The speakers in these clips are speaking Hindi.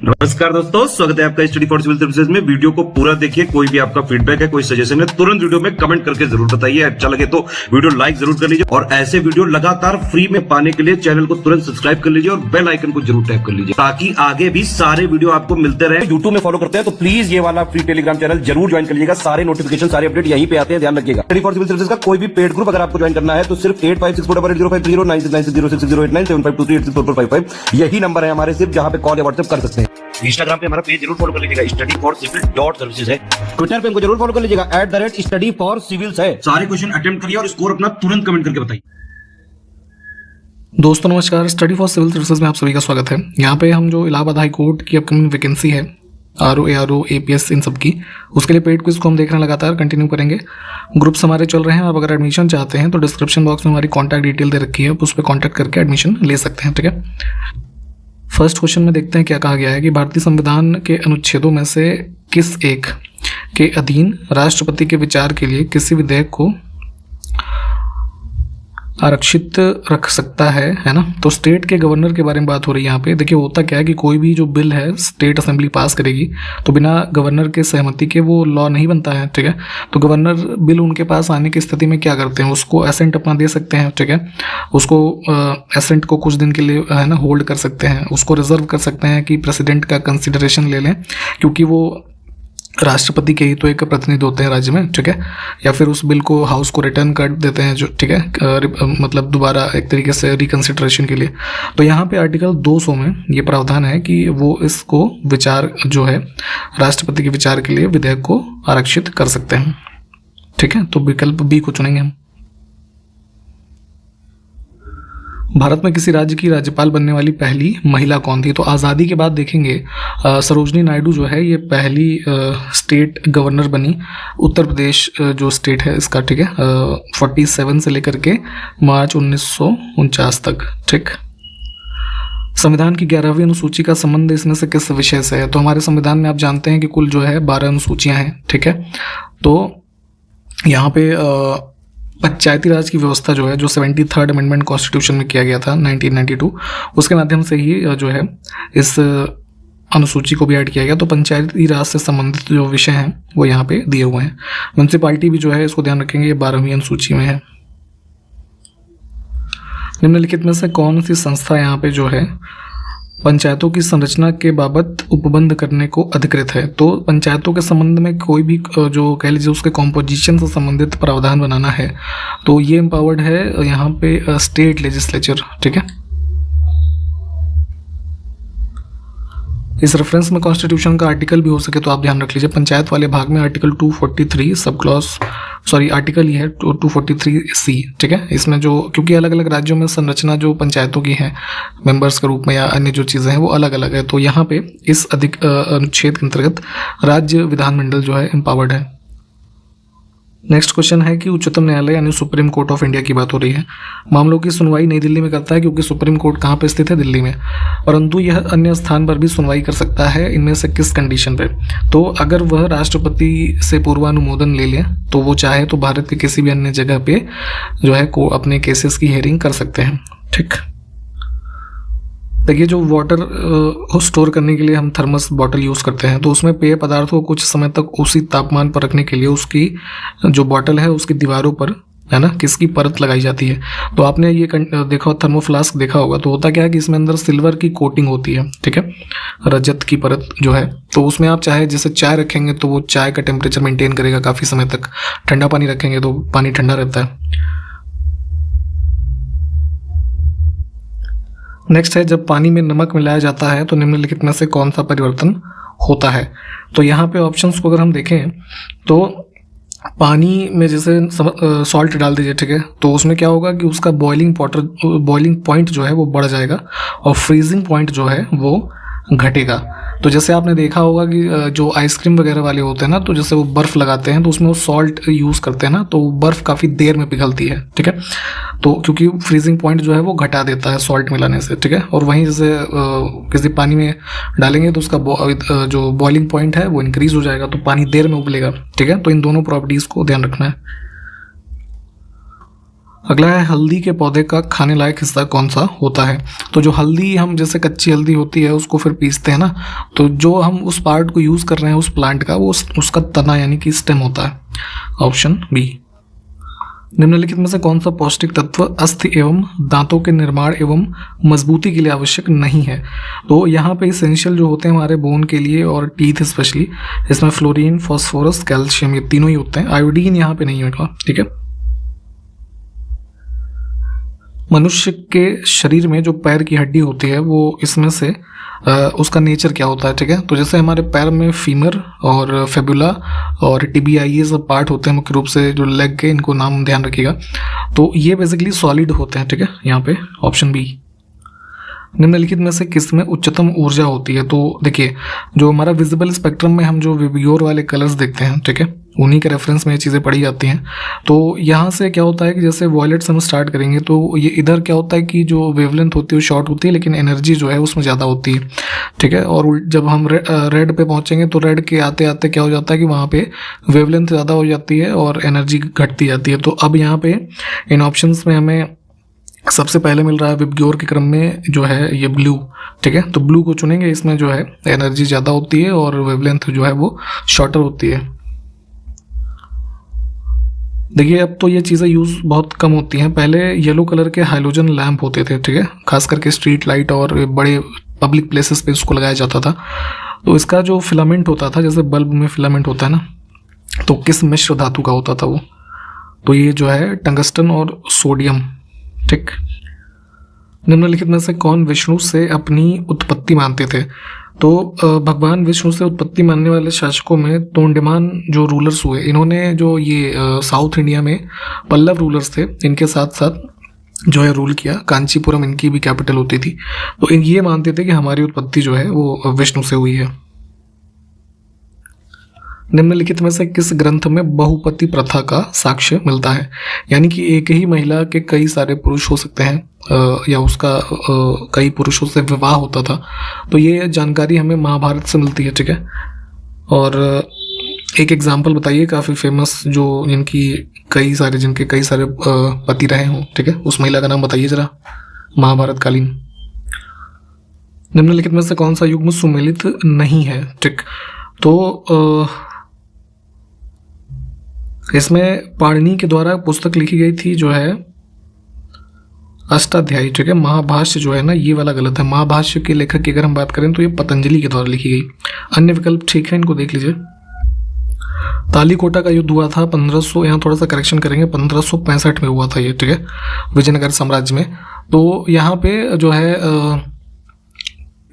नमस्कार दोस्तों, स्वागत है आपका स्टडी फॉर सिविल सर्विसेज में। वीडियो को पूरा देखिए। कोई भी आपका फीडबैक है, कोई सजेशन है, तुरंत वीडियो में कमेंट करके जरूर बताइए। अच्छा लगे तो वीडियो लाइक जरूर कर लीजिए और ऐसे वीडियो लगातार फ्री में पाने के लिए चैनल को तुरंत सब्सक्राइब कर लीजिए और बेल आइकन को जरूर टैप कर लीजिए ताकि आगे भी सारे वीडियो आपको मिलते रहे। यूट्यूब में फॉलो करते हैं तो प्लीज ये वाला फ्री टेलीग्राम चैनल जरूर ज्वाइन कर लीजिएगा। सारे नोटिफिकेशन, सारे अपडेट यहीं पे आते हैं, ध्यान रखिएगा। स्टडी फॉर सिविल सर्विसेज का कोई भी पेड ग्रुप अगर आपको ज्वाइन करना है तो सिर्फ 856480560660897523864455 यही नंबर है हमारे, सिर्फ जहां पे कॉल या व्हाट्सएप कर सकते हैं। इंस्टाग्राम पे हमारा पेज जरूर फॉलो कर लीजिएगा, studyforcivil.services है। ट्विटर पे हमको जरूर फॉलो कर लीजिएगा, @studyforcivils है। सारे क्वेश्चन अटेम्प्ट करिए और स्कोर अपना तुरंत कमेंट करके बताइए। दोस्तों नमस्कार, स्टडी फॉर सिविल सर्विसेज में आप सभी का स्वागत है। यहाँ पे हम जो इलाहाबाद हाई कोर्ट की अपकमिंग वैकेंसी है RO, ARO, APS इन सब की, उसके लिए पेड क्विज को हम देखना लगातार कंटिन्यू करेंगे। ग्रुप्स हमारे चल रहे हैं। आप अगर एडमिशन चाहते हैं तो डिस्क्रिप्शन बॉक्स में हमारी कॉन्टैक्ट डिटेल दे रखी है, आप उस पर कॉन्टैक्ट करके एडमिशन ले सकते हैं। ठीक है, फर्स्ट क्वेश्चन में देखते हैं क्या कहा गया है कि भारतीय संविधान के अनुच्छेदों में से किस एक के अधीन राष्ट्रपति के विचार के लिए किसी विधेयक को आरक्षित रख सकता है ना। तो स्टेट के गवर्नर के बारे में बात हो रही है यहाँ पे। देखिए होता क्या है कि कोई भी जो बिल है स्टेट असेंबली पास करेगी तो बिना गवर्नर के सहमति के वो लॉ नहीं बनता है। ठीक है, तो गवर्नर बिल उनके पास आने की स्थिति में क्या करते हैं, उसको एसेंट अपना दे सकते हैं। ठीक है, उसको एसेंट को कुछ दिन के लिए है ना होल्ड कर सकते हैं, उसको रिजर्व कर सकते हैं कि प्रेसिडेंट का कंसिडरेशन ले लें, क्योंकि वो राष्ट्रपति के ही तो एक प्रतिनिधि होते हैं राज्य में। ठीक है, या फिर उस बिल को हाउस को रिटर्न कर देते हैं जो, ठीक है, मतलब दोबारा एक तरीके से रिकंसिडरेशन के लिए। तो यहाँ पे आर्टिकल 200 में ये प्रावधान है कि वो इसको विचार जो है राष्ट्रपति के विचार के लिए विधेयक को आरक्षित कर सकते हैं। ठीक है, तो विकल्प बी को चुनेंगे हम। भारत में किसी राज्य की राज्यपाल बनने वाली पहली महिला कौन थी। तो आज़ादी के बाद देखेंगे सरोजनी नायडू जो है ये पहली स्टेट गवर्नर बनी। उत्तर प्रदेश जो स्टेट है इसका, ठीक है, 47 से लेकर के मार्च 1949 तक। ठीक, संविधान की 11वीं अनुसूची का संबंध इसमें से किस विषय से है। तो हमारे संविधान में आप जानते हैं कि कुल जो है 12 अनुसूचियां हैं। ठीक है, तो यहाँ पे पंचायती राज की व्यवस्था जो है, जो 73rd अमेंडमेंट कॉन्स्टिट्यूशन में किया गया था 1992, उसके माध्यम से ही जो है इस अनुसूची को भी ऐड किया गया। तो पंचायती राज से संबंधित जो विषय हैं वो यहाँ पे दिए हुए हैं। म्यूनसिपालिटी भी जो है इसको ध्यान रखेंगे, ये 12वीं अनुसूची में है। निम्नलिखित में से कौन सी संस्था यहाँ पे जो है पंचायतों की संरचना के बाबत उपबंध करने को अधिकृत है। तो पंचायतों के संबंध में कोई भी जो कह लीजिए उसके कॉम्पोजिशन से संबंधित प्रावधान बनाना है तो ये एम्पावर्ड है यहाँ पे स्टेट लेजिस्लेचर। ठीक है, इस रेफरेंस में कॉन्स्टिट्यूशन का आर्टिकल भी हो सके तो आप ध्यान रख लीजिए। पंचायत वाले भाग में article 243 sub clause, sorry article ये है 243C। ठीक है, इसमें जो, क्योंकि अलग अलग राज्यों में संरचना जो पंचायतों की है मेंबर्स के रूप में या अन्य जो चीज़ें हैं वो अलग अलग है, तो यहाँ पे इस अनुच्छेद के अंतर्गत राज्य विधानमंडल जो है एम्पावर्ड है। नेक्स्ट क्वेश्चन है कि उच्चतम न्यायालय यानी सुप्रीम कोर्ट ऑफ इंडिया की बात हो रही है। मामलों की सुनवाई नई दिल्ली में करता है क्योंकि सुप्रीम कोर्ट कहाँ पे स्थित है, दिल्ली में, परंतु यह अन्य स्थान पर भी सुनवाई कर सकता है। इनमें से किस कंडीशन पे। तो अगर वह राष्ट्रपति से पूर्वानुमोदन ले ले तो वो चाहे तो भारत के किसी भी अन्य जगह पे जो है को अपने केसेस की हियरिंग कर सकते हैं। ठीक, देखिए जो वाटर को स्टोर करने के लिए हम थर्मस बॉटल यूज़ करते हैं तो उसमें पेय पदार्थों को कुछ समय तक उसी तापमान पर रखने के लिए उसकी जो बॉटल है उसकी दीवारों पर है ना किसकी परत लगाई जाती है। तो आपने ये देखा, थर्मोफ्लास्क देखा होगा, तो होता क्या है कि इसमें अंदर सिल्वर की कोटिंग होती है। ठीक है, रजत की परत जो है, तो उसमें आप चाहे जैसे चाय रखेंगे तो वो चाय का टेम्परेचर मेंटेन करेगा काफ़ी समय तक, ठंडा पानी रखेंगे तो पानी ठंडा रहता है। नेक्स्ट है, जब पानी में नमक मिलाया जाता है तो निम्नलिखित में से कौन सा परिवर्तन होता है। तो यहाँ पे ऑप्शंस को अगर हम देखें तो पानी में जैसे सॉल्ट डाल दीजिए, ठीक है, तो उसमें क्या होगा कि उसका बॉइलिंग पॉइंट जो है वो बढ़ जाएगा और फ्रीजिंग पॉइंट जो है वो घटेगा। तो जैसे आपने देखा होगा कि जो आइसक्रीम वगैरह वाले होते हैं ना, तो जैसे वो बर्फ़ लगाते हैं तो उसमें वो सॉल्ट यूज़ करते हैं ना, तो बर्फ़ काफ़ी देर में पिघलती है। ठीक है, तो क्योंकि फ्रीजिंग पॉइंट जो है वो घटा देता है सॉल्ट मिलाने से। ठीक है, और वहीं जैसे किसी पानी में डालेंगे तो उसका जो बॉइलिंग पॉइंट है वो इंक्रीज़ हो जाएगा, तो पानी देर में उबलेगा। ठीक है, तो इन दोनों प्रॉपर्टीज़ को ध्यान रखना है। अगला है हल्दी के पौधे का खाने लायक हिस्सा कौन सा होता है। तो जो हल्दी हम जैसे कच्ची हल्दी होती है उसको फिर पीसते हैं ना, तो जो हम उस पार्ट को यूज़ कर रहे हैं उस प्लांट का वो उसका तना यानी कि स्टेम होता है। Option B. निम्नलिखित में से कौन सा पौष्टिक तत्व अस्थि एवं दांतों के निर्माण एवं मजबूती के लिए आवश्यक नहीं है। तो यहाँ पे इसेंशियल जो होते हैं हमारे बोन के लिए और टीथ स्पेशली, इसमें फ्लोरीन, फॉस्फोरस, कैल्शियम, ये तीनों ही होते हैं। आयोडीन यहाँ पे नहीं होगा, ठीक है। मनुष्य के शरीर में जो पैर की हड्डी होती है वो इसमें से उसका नेचर क्या होता है, ठीक है। तो जैसे हमारे पैर में फीमर और फेबुला और टिबिया ये सब पार्ट होते हैं मुख्य रूप से, जो लेग के, इनको नाम ध्यान रखिएगा। तो ये बेसिकली सॉलिड होते हैं, ठीक है। यहाँ पे ऑप्शन बी। निम्नलिखित में से किस में उच्चतम ऊर्जा होती है। तो देखिए जो हमारा विजिबल स्पेक्ट्रम में हम जो विबियोर वाले कलर्स देखते हैं, ठीक है, उन्हीं के रेफरेंस में ये चीज़ें पढ़ी जाती हैं। तो यहाँ से क्या होता है कि जैसे वॉयलेट से हम स्टार्ट करेंगे तो ये इधर क्या होता है कि जो वेवलेंथ होती है वो शॉर्ट होती है, लेकिन एनर्जी जो है उसमें ज़्यादा होती है, ठीक है। और जब हम रेड पे पहुँचेंगे तो रेड के आते आते क्या हो जाता है कि वहाँ पे वेवलेंथ ज़्यादा हो जाती है और एनर्जी घटती जाती है। तो अब यहाँ पे इन ऑप्शंस में हमें सबसे पहले मिल रहा है विबग्योर के क्रम में जो है ये ब्लू, ठीक है। तो ब्लू को चुनेंगे, इसमें जो है एनर्जी ज़्यादा होती है और वेवलेंथ जो है वो शॉर्टर होती है। देखिए अब तो ये चीज़ें यूज़ बहुत कम होती हैं। पहले येलो कलर के हाइलोजन लैंप होते थे, ठीक है, खास करके स्ट्रीट लाइट और बड़े पब्लिक प्लेसेस पे उसको लगाया जाता था। तो इसका जो फिलामेंट होता था, जैसे बल्ब में फिलामेंट होता है ना, तो किस मिश्र धातु का होता था वो, तो ये जो है टंगस्टन और सोडियम, ठीक। निम्नलिखित में से कौन विष्णु से अपनी उत्पत्ति मानते थे। तो भगवान विष्णु से उत्पत्ति मानने वाले शासकों में तोंडमान जो रूलर्स हुए, इन्होंने जो ये साउथ इंडिया में पल्लव रूलर्स थे, इनके साथ साथ जो है रूल किया। कांचीपुरम इनकी भी कैपिटल होती थी। तो ये मानते थे कि हमारी उत्पत्ति जो है वो विष्णु से हुई है। निम्नलिखित में से किस ग्रंथ में बहुपति प्रथा का साक्ष्य मिलता है। यानी कि एक ही महिला के कई सारे पुरुष हो सकते हैं या उसका कई पुरुषों से विवाह होता था। तो ये जानकारी हमें महाभारत से मिलती है, ठीक है। और एक एग्जाम्पल बताइए काफ़ी फेमस, जो जिनके कई सारे पति रहे हों, ठीक है, उस महिला का नाम बताइए जरा महाभारत कालीन। निम्नलिखित में से कौन सा युग्म सुमेलित नहीं है, ठीक। तो इसमें पाणिनि के द्वारा पुस्तक लिखी गई थी जो है अष्टाध्यायी, ठीक है। महाभाष्य जो है ना ये वाला गलत है। महाभाष्य के लेखक की अगर हम बात करें तो ये पतंजलि के द्वारा लिखी गई। अन्य विकल्प ठीक है, इनको देख लीजिए। तालीकोटा का युद्ध हुआ था 1500, यहाँ थोड़ा सा करेक्शन करेंगे, 1565 में हुआ था ये, ठीक है, विजयनगर साम्राज्य में। तो यहाँ पे जो है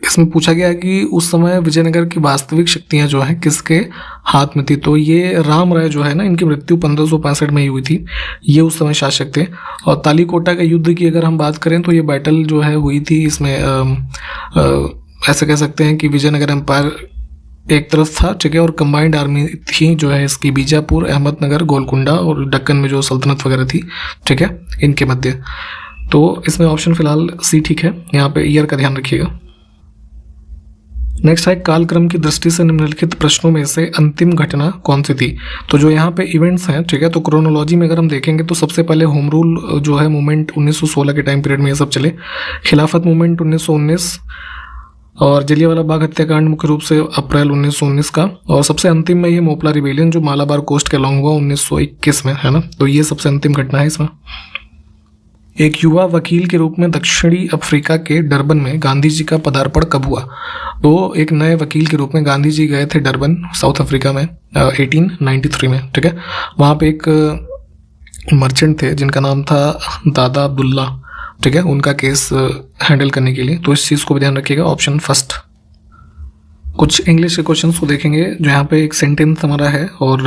इसमें पूछा गया है कि उस समय विजयनगर की वास्तविक शक्तियां जो हैं किसके हाथ में थी। तो ये राम राय जो है ना, इनकी मृत्यु 1565 में ही हुई थी। ये उस समय शासक थे। और तालीकोटा के युद्ध की अगर हम बात करें तो ये बैटल जो है हुई थी, इसमें ऐसे कह सकते हैं कि विजयनगर एम्पायर एक तरफ था, ठीक है, और कंबाइंड आर्मी थी जो है इसकी बीजापुर, अहमदनगर, गोलकुंडा और दक्कन में जो सल्तनत वगैरह थी, ठीक है, इनके मध्य। तो इसमें ऑप्शन फिलहाल सी ठीक है। यहाँ पे ईयर का ध्यान रखिएगा। नेक्स्ट है कालक्रम की दृष्टि से निम्नलिखित प्रश्नों में से अंतिम घटना कौन सी थी। तो जो यहाँ पे इवेंट्स हैं, ठीक है, तो क्रोनोलॉजी में अगर हम देखेंगे तो सबसे पहले होम रूल जो है मूवमेंट 1916 के टाइम पीरियड में ये सब चले। खिलाफत मूवमेंट 1919 और जलियांवाला बाग हत्याकांड मुख्य रूप से अप्रैल 1919 का। और सबसे अंतिम में ये मोपला रिबेलियन जो मालाबार कोस्ट के अलॉन्ग हुआ 1921 में, है ना। तो ये सबसे अंतिम घटना है इसमें। एक युवा वकील के रूप में दक्षिणी अफ्रीका के डरबन में गांधी जी का पदार्पण कब हुआ। तो एक नए वकील के रूप में गांधी जी गए थे डरबन, साउथ अफ्रीका में 1893 में, ठीक है। वहाँ पे एक मर्चेंट थे जिनका नाम था दादा अब्दुल्ला, ठीक है, उनका केस हैंडल करने के लिए। तो इस चीज़ को भी ध्यान रखिएगा। Option first. कुछ इंग्लिश के क्वेश्चंस को देखेंगे जो यहाँ पे एक सेंटेंस हमारा है और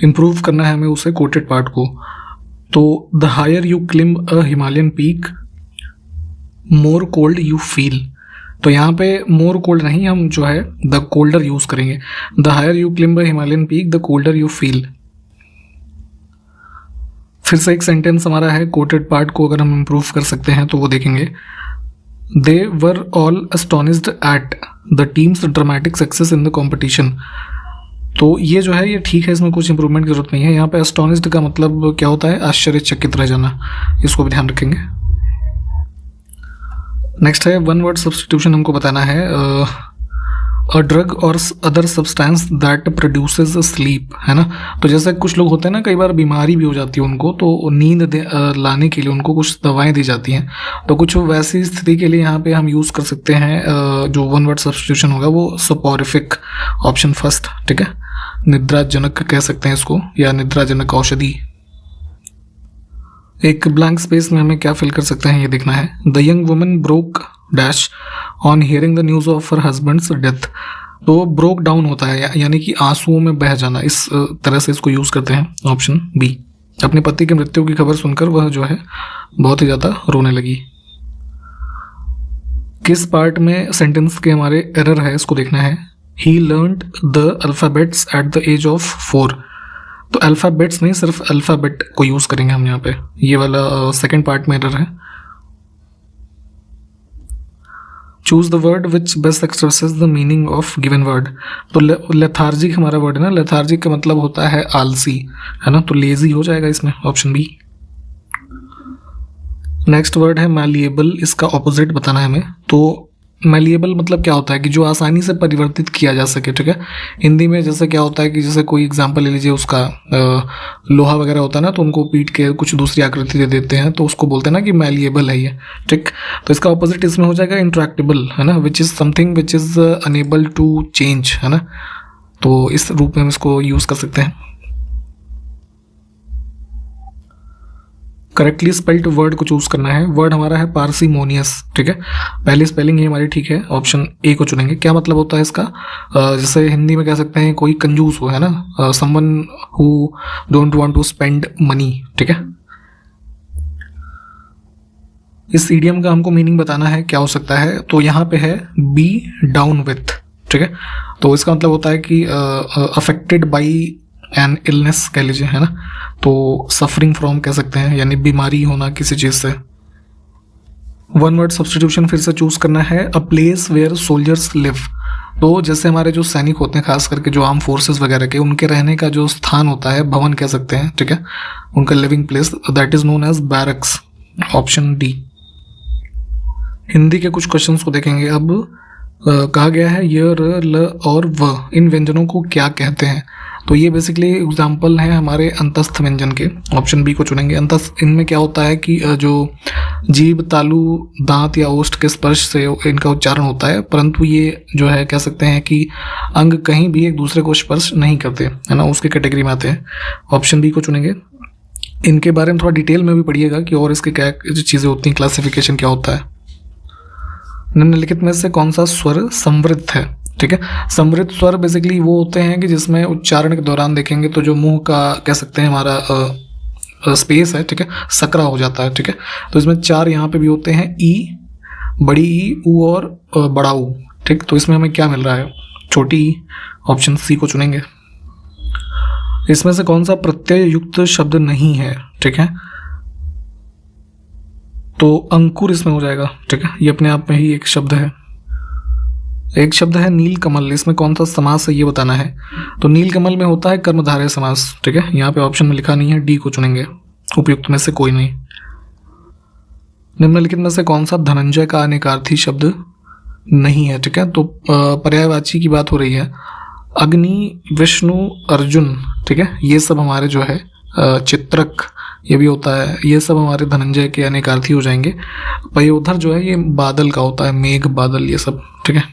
इम्प्रूव करना है हमें उसे कोटेड पार्ट को। तो the higher you climb a Himalayan peak more cold you feel. तो यहाँ पे मोर कोल्ड नहीं, हम जो है द कोल्डर यूज करेंगे। The higher you climb a Himalayan peak the colder you feel. फिर से एक सेंटेंस हमारा है कोटेड पार्ट को अगर हम इम्प्रूव कर सकते हैं तो वो देखेंगे। They were all astonished at the team's dramatic success in the competition. तो ये जो है ये ठीक है, इसमें कुछ इंप्रूवमेंट की जरूरत नहीं है। यहाँ पे एस्टोनिस्ड का मतलब क्या होता है, आश्चर्यचकित रह जाना, इसको भी ध्यान रखेंगे। नेक्स्ट है वन वर्ड सब्स्टिट्यूशन, हमको बताना है अ ड्रग और other substance that produces sleep, है ना। तो जैसे कुछ लोग होते हैं ना, कई बार बीमारी भी हो जाती है उनको, तो नींद लाने के लिए उनको कुछ दवाएं दी जाती हैं। तो कुछ वैसी स्थिति के लिए यहाँ पे हम यूज़ कर सकते हैं जो वन वर्ड सब्स्टिट्यूशन होगा वो सोपोरिफिक, ऑप्शन फर्स्ट, ठीक है। निद्राजनक कह सकते हैं इसको, या निद्राजनक औषधि। एक ब्लैंक स्पेस में हमें क्या फिल कर सकते हैं ये देखना है। The young woman broke dash on hearing the news of her husband's death. तो ब्रोक डाउन होता है यानी कि आंसुओं में बह जाना, इस तरह से इसको यूज़ करते हैं, ऑप्शन बी। अपने पति की मृत्यु की खबर सुनकर वह जो है बहुत ही ज़्यादा रोने लगी। किस पार्ट में सेंटेंस के हमारे एरर है इसको देखना है। He learned the alphabets at the age of 4। तो अल्फ़ाबेट्स नहीं, सिर्फ अल्फ़ाबेट को यूज़ करेंगे हम यहाँ पे, ये वाला सेकेंड पार्ट में एरर है। Choose the word which best expresses the meaning of given word. तो लेथार्जिक हमारा वर्ड है ना, लेथार्जिक का मतलब होता है आलसी, है ना, तो लेजी हो जाएगा इसमें, ऑप्शन बी। नेक्स्ट वर्ड है मैलिएबल, इसका ऑपोजिट बताना है हमें। तो मैलिएबल मतलब क्या होता है कि जो आसानी से परिवर्तित किया जा सके, ठीक है। हिंदी में जैसे क्या होता है कि जैसे कोई एग्जांपल ले लीजिए, उसका लोहा वगैरह होता है ना, तो उनको पीट के कुछ दूसरी आकृति दे देते हैं, तो उसको बोलते हैं ना कि मैलिएबल है ये, ठीक। तो इसका ऑपोजिट इसमें हो जाएगा इंट्रैक्टेबल, है ना, which is something which is unable to change, है ना। तो इस रूप में हम इसको यूज़ कर सकते हैं। करेक्टली स्पेल्ड वर्ड को चूज करना है। वर्ड हमारा है पार्सिमोनियस, ठीक है। पहली स्पेलिंग ही हमारी ठीक है, ऑप्शन ए को चुनेंगे। क्या मतलब होता है इसका, जैसे हिंदी में कह सकते हैं कोई कंजूस हो, है ना, someone who don't want to spend money, ठीक है। इस इडियम का हमको मीनिंग बताना है, क्या हो सकता है। तो यहाँ पे है बी डाउन विथ, ठीक है। तो इसका मतलब होता है कि अफेक्टेड बाई एन इलनेस कह लीजिए, है ना। तो सफरिंग फ्रॉम कह सकते हैं, यानी बीमारी होना किसी चीज़ से। वन वर्ड सब्स्टिट्यूशन फिर से चूज करना है। A place where soldiers live. तो जैसे हमारे जो सैनिक होते हैं, खास करके जो आर्म फोर्सेस वगैरह के, उनके रहने का जो स्थान होता है, भवन कह सकते हैं, ठीक है, उनका living place, that is known as barracks, option D. Hindi के कुछ क्वेश्चंस को देखेंगे अब। कहा गया है य, र, ल और व इन व्यंजनों को क्या कहते हैं। तो ये बेसिकली एग्जाम्पल है हमारे अंतस्थ व्यंजन के, ऑप्शन बी को चुनेंगे। अंतस्थ, इनमें क्या होता है कि जो जीभ, तालु, दांत या ओष्ठ के स्पर्श से इनका उच्चारण होता है, परंतु ये जो है कह सकते हैं कि अंग कहीं भी एक दूसरे को स्पर्श नहीं करते, है ना, उसके कैटेगरी में आते हैं, ऑप्शन बी को चुनेंगे। इनके बारे में थोड़ा डिटेल में भी पढ़िएगा कि और इसके क्या चीज़ें होती हैं, क्लासिफिकेशन क्या होता है। निम्नलिखित में से कौन सा स्वर समृद्ध है, ठीक है। समृद्ध स्वर बेसिकली वो होते हैं कि जिसमें उच्चारण के दौरान देखेंगे तो जो मुंह का कह सकते हैं हमारा स्पेस है, ठीक है, सकरा हो जाता है, ठीक है। तो इसमें 4 यहाँ पे भी होते हैं, ई, बड़ी ई, ऊ और बड़ा ऊ, ठीक। तो इसमें हमें क्या मिल रहा है, छोटी ई, ऑप्शन सी को चुनेंगे। इसमें से कौन सा प्रत्यय युक्त शब्द नहीं है, ठीक है। तो अंकुर इसमें हो जाएगा, ठीक है, ये अपने आप में ही एक शब्द है। एक शब्द है नीलकमल, इसमें कौन सा समास है ये बताना है। तो नीलकमल में होता है कर्मधारय समास, ठीक है, यहाँ पे ऑप्शन में लिखा नहीं है, डी को चुनेंगे, उपयुक्त में से कोई नहीं। निम्नलिखित में से कौन सा धनंजय का अनेकार्थी शब्द नहीं है, ठीक है। तो पर्यायवाची की बात हो रही है। अग्नि, विष्णु, अर्जुन, ठीक है, ये सब हमारे जो है चित्रक, ये भी होता है, ये सब हमारे धनंजय के अनेकार्थी हो जाएंगे। पयोधर जो है ये बादल का होता है, मेघ, बादल, ये सब, ठीक है।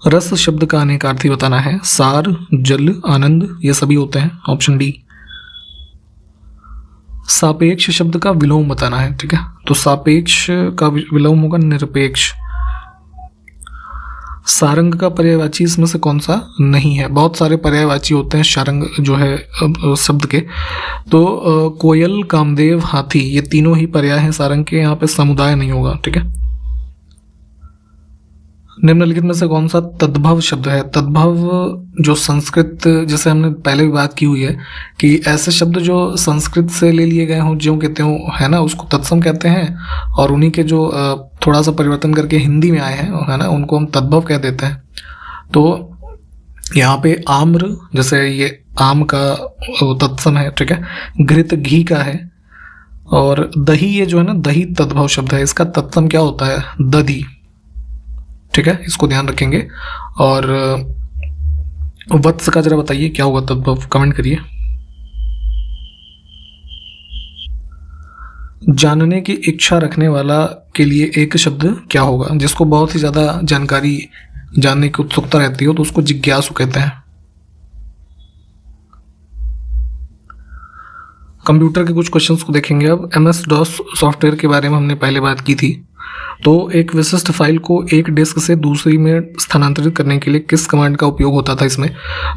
रस शब्द का अनेकार्थी बताना है। सार, जल, आनंद, ये सभी होते हैं, ऑप्शन डी। सापेक्ष शब्द का विलोम बताना है, ठीक है। तो सापेक्ष का विलोम होगा निरपेक्ष। सारंग का पर्यायवाची इसमें से कौन सा नहीं है। बहुत सारे पर्यायवाची होते हैं सारंग जो है शब्द के। तो कोयल, कामदेव, हाथी, ये तीनों ही पर्याय हैं सारंग के, यहाँ पे समुदाय नहीं होगा, ठीक है। निम्नलिखित में से कौन सा तद्भव शब्द है। तद्भव जो संस्कृत, जैसे हमने पहले भी बात की हुई है कि ऐसे शब्द जो संस्कृत से ले लिए गए हों, जो कहते हो, है ना, उसको तत्सम कहते हैं, और उन्हीं के जो थोड़ा सा परिवर्तन करके हिंदी में आए हैं, है ना, उनको हम तद्भव कह देते हैं। तो यहाँ पे आम्र, जैसे ये आम का तत्सम है, ठीक है। घृत घी का है, और दही, ये जो है ना दही तद्भव शब्द है, इसका तत्सम क्या होता है? दधी, ठीक है, इसको ध्यान रखेंगे। और वत्स का जरा बताइए क्या होगा तद्भव, कमेंट करिए। जानने की इच्छा रखने वाला के लिए एक शब्द क्या होगा? जिसको बहुत ही ज़्यादा जानकारी जानने की उत्सुकता रहती हो तो उसको जिज्ञासु कहते हैं। कंप्यूटर के कुछ क्वेश्चंस को देखेंगे अब। MS DOS सॉफ्टवेयर के बारे में हमने पहले बात की थी। तो एक विशिष्ट फाइल को एक डिस्क से दूसरी में स्थानांतरित करने के लिए किस कमांड का उपयोग होता था इसमें?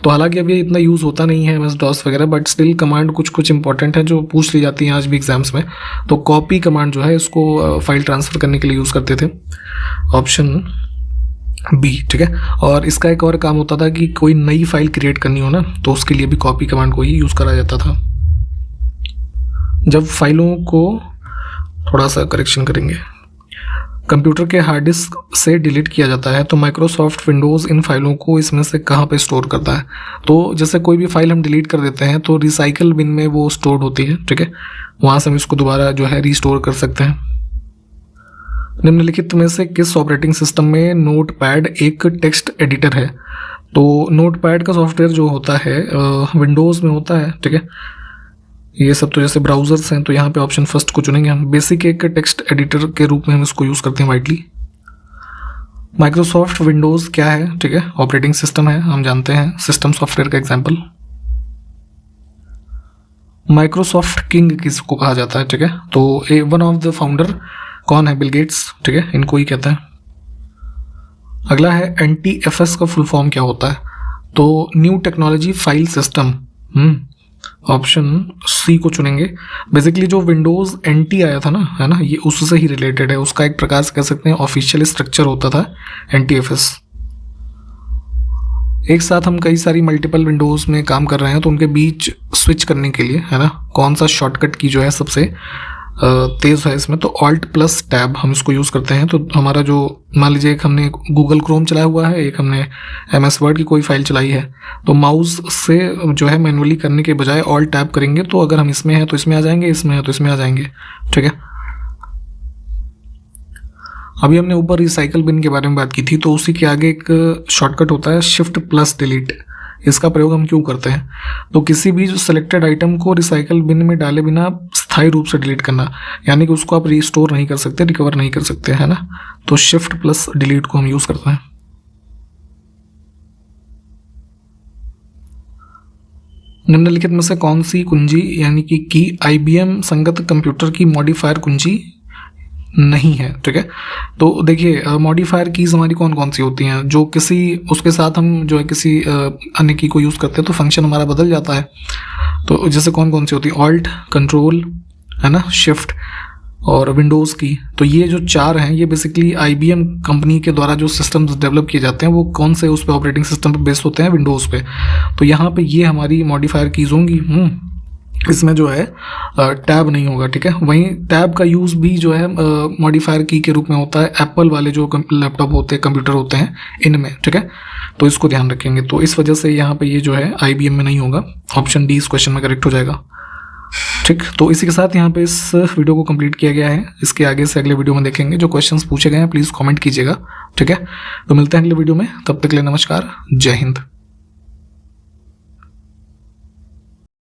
तो हालांकि अब ये इतना यूज़ होता नहीं है MS DOS वगैरह, बट स्टिल कमांड कुछ इंपॉर्टेंट है जो पूछ ली जाती हैं आज भी एग्जाम्स में। तो कॉपी कमांड जो है इसको फाइल ट्रांसफ़र करने के लिए यूज़ करते थे, ऑप्शन बी, ठीक है। और इसका एक और काम होता था कि कोई नई फाइल क्रिएट करनी हो ना, तो उसके लिए भी कॉपी कमांड को ही यूज़ करा जाता था। जब फाइलों को थोड़ा सा करेक्शन करेंगे, कंप्यूटर के हार्ड डिस्क से डिलीट किया जाता है तो माइक्रोसॉफ्ट विंडोज़ इन फाइलों को इसमें से कहाँ पे स्टोर करता है? तो जैसे कोई भी फाइल हम डिलीट कर देते हैं तो रिसाइकल बिन में वो स्टोर होती है, ठीक है। वहाँ से हम इसको दोबारा जो है रीस्टोर कर सकते हैं। निम्नलिखित में से किस ऑपरेटिंग सिस्टम में नोटपैड एक टेक्स्ट एडिटर है? तो नोटपैड का सॉफ्टवेयर जो होता है विंडोज़ में होता है, ठीक है। ये सब तो जैसे ब्राउज़र्स हैं, तो यहाँ पे ऑप्शन फर्स्ट को चुनेंगे हम। बेसिक एक टेक्स्ट एडिटर के रूप में हम इसको यूज़ करते हैं वाइडली। माइक्रोसॉफ्ट विंडोज़ क्या है? ठीक है, ऑपरेटिंग सिस्टम है, हम जानते हैं, सिस्टम सॉफ्टवेयर का एग्जाम्पल। माइक्रोसॉफ्ट किंग किसको कहा जाता है? ठीक है, तो वन ऑफ द फाउंडर कौन है? बिल गेट्स, ठीक है, इनको ही कहते हैं। अगला है NTFS का फुल फॉर्म क्या होता है? तो new technology file system, option C को चुनेंगे। बेसिकली जो विंडोज़ NT आया था ना, है ना, ये उससे ही रिलेटेड है, उसका एक प्रकार से कह सकते हैं ऑफिशियल स्ट्रक्चर होता था NTFS। एक साथ हम कई सारी मल्टीपल विंडोज़ में काम कर रहे हैं तो उनके बीच स्विच करने के लिए, है ना, कौन सा शॉर्टकट की जो है सबसे तेज़ है इसमें? तो Alt+Tab हम इसको यूज़ करते हैं। तो हमारा जो, मान लीजिए एक हमने गूगल क्रोम चलाया हुआ है, एक हमने MS वर्ड की कोई फाइल चलाई है, तो माउस से जो है मैनुअली करने के बजाय Alt+Tab करेंगे तो अगर हम इसमें हैं तो इसमें आ जाएंगे, इसमें है तो इसमें आ जाएंगे, ठीक है। अभी हमने ऊपर रिसाइकल बिन के बारे में बात की थी, तो उसी के आगे एक शॉर्टकट होता है Shift+Delete। इसका प्रयोग हम क्यों करते हैं? तो किसी भी जो सेलेक्टेड आइटम को रिसाइकल बिन में डाले बिना स्थायी रूप से डिलीट करना, यानी कि उसको आप रीस्टोर नहीं कर सकते, रिकवर नहीं कर सकते, है ना। तो Shift+Delete को हम यूज़ करते हैं। निम्नलिखित में से कौन सी कुंजी यानी कि IBM संगत कंप्यूटर की मॉडिफायर कुंजी नहीं है? ठीक है, तो देखिए मॉडिफायर कीज़ हमारी कौन कौन सी होती हैं? जो किसी उसके साथ हम जो है किसी अन्य की को यूज़ करते हैं तो फंक्शन हमारा बदल जाता है। तो जैसे कौन कौन सी होती है? ऑल्ट, कंट्रोल, है ना, शिफ्ट और विंडोज़ की। तो ये जो चार हैं ये बेसिकली IBM कंपनी के द्वारा जो सिस्टम्स डेवलप किए जाते हैं वो कौन से उस पर ऑपरेटिंग सिस्टम पे बेस्ड होते हैं? विंडोज़ पे। तो यहाँ पे ये हमारी मॉडिफायर कीज़ होंगी। इसमें जो है टैब नहीं होगा, ठीक है। वहीं टैब का यूज़ भी जो है मॉडिफायर की के रूप में होता है एप्पल वाले जो लैपटॉप होते हैं, कंप्यूटर होते हैं, इनमें, ठीक है। तो इसको ध्यान रखेंगे। तो इस वजह से यहाँ पे ये जो है IBM में नहीं होगा। ऑप्शन डी इस क्वेश्चन में करेक्ट हो जाएगा, ठीक। तो इसी के साथ यहाँ पे इस वीडियो को कंप्लीट किया गया है। इसके आगे से अगले वीडियो में देखेंगे। जो क्वेश्चंस पूछे गए हैं प्लीज़ कमेंट कीजिएगा, ठीक है। तो मिलते हैं अगले वीडियो में, तब तक के लिए नमस्कार, जय हिंद।